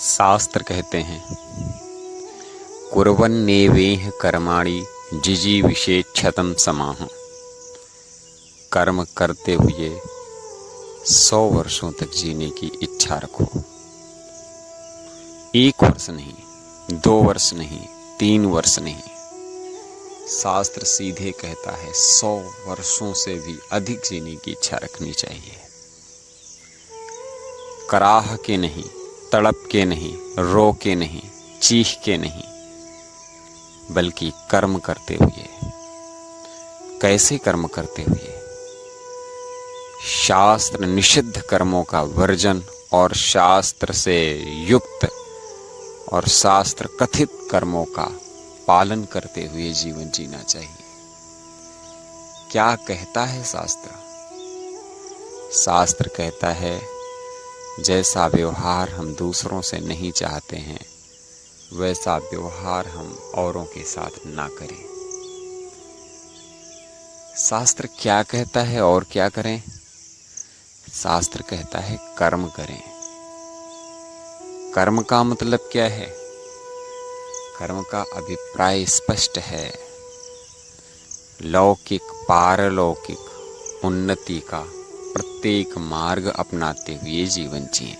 शास्त्र कहते हैं कुर्वन्नेवेह कर्माणि जिजीविषेच्छतं समाह। कर्म करते हुए 100 वर्षों तक जीने की इच्छा रखो। 1 वर्ष नहीं, 2 वर्ष नहीं, 3 वर्ष नहीं, शास्त्र सीधे कहता है 100 वर्षों से भी अधिक जीने की इच्छा रखनी चाहिए। कराह के नहीं, तड़प के नहीं, रो के नहीं, चीख के नहीं, बल्कि कर्म करते हुए। कैसे कर्म करते हुए? शास्त्र निषिद्ध कर्मों का वर्जन और शास्त्र से युक्त और शास्त्र कथित कर्मों का पालन करते हुए जीवन जीना चाहिए। क्या कहता है शास्त्र? शास्त्र कहता है जैसा व्यवहार हम दूसरों से नहीं चाहते हैं वैसा व्यवहार हम औरों के साथ ना करें। शास्त्र क्या कहता है और क्या करें? शास्त्र कहता है कर्म करें। कर्म का मतलब क्या है? कर्म का अभिप्राय स्पष्ट है। लौकिक पारलौकिक उन्नति का प्रत्येक मार्ग अपनाते हुए जीवन जिएं।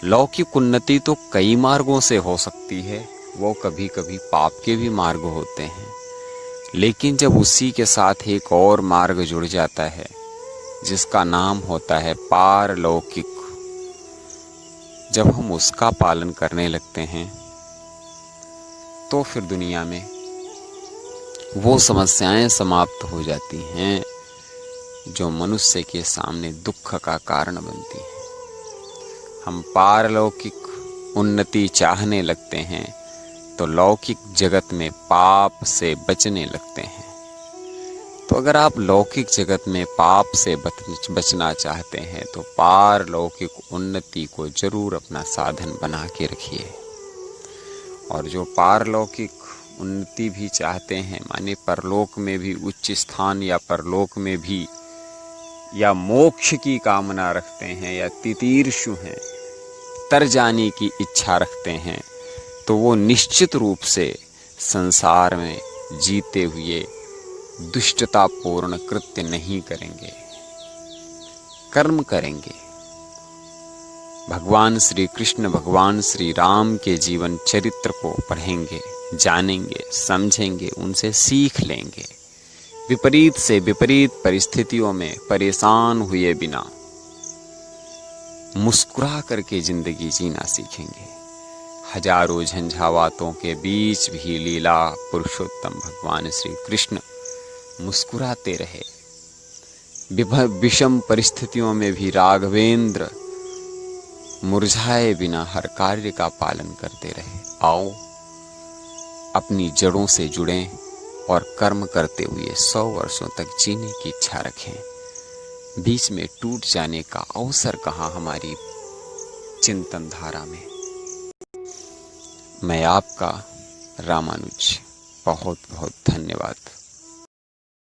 लौकिक उन्नति तो कई मार्गों से हो सकती है, वो कभी कभी पाप के भी मार्ग होते हैं, लेकिन जब उसी के साथ एक और मार्ग जुड़ जाता है जिसका नाम होता है पारलौकिक, जब हम उसका पालन करने लगते हैं तो फिर दुनिया में वो समस्याएं समाप्त हो जाती हैं जो मनुष्य के सामने दुख का कारण बनती है। हम पारलौकिक उन्नति चाहने लगते हैं तो लौकिक जगत में पाप से बचने लगते हैं। तो अगर आप लौकिक जगत में पाप से बचना चाहते हैं तो पारलौकिक उन्नति को जरूर अपना साधन बना के रखिए। और जो पारलौकिक उन्नति भी चाहते हैं, माने परलोक में भी उच्च स्थान या परलोक में भी या मोक्ष की कामना रखते हैं या तितीर्षु हैं, तर जाने की इच्छा रखते हैं, तो वो निश्चित रूप से संसार में जीते हुए दुष्टतापूर्ण कृत्य नहीं करेंगे, कर्म करेंगे। भगवान श्री कृष्ण, भगवान श्री राम के जीवन चरित्र को पढ़ेंगे, जानेंगे, समझेंगे, उनसे सीख लेंगे। विपरीत से विपरीत परिस्थितियों में परेशान हुए बिना मुस्कुरा करके जिंदगी जीना सीखेंगे। हजारों झंझावातों के बीच भी लीला पुरुषोत्तम भगवान श्री कृष्ण मुस्कुराते रहे। विषम परिस्थितियों में भी राघवेंद्र मुरझाए बिना हर कार्य का पालन करते रहे। आओ अपनी जड़ों से जुड़ें और कर्म करते हुए 100 वर्षों तक जीने की इच्छा रखें। बीच में टूट जाने का अवसर कहाँ हमारी चिंतन धारा में। मैं आपका रामानुज, बहुत बहुत धन्यवाद।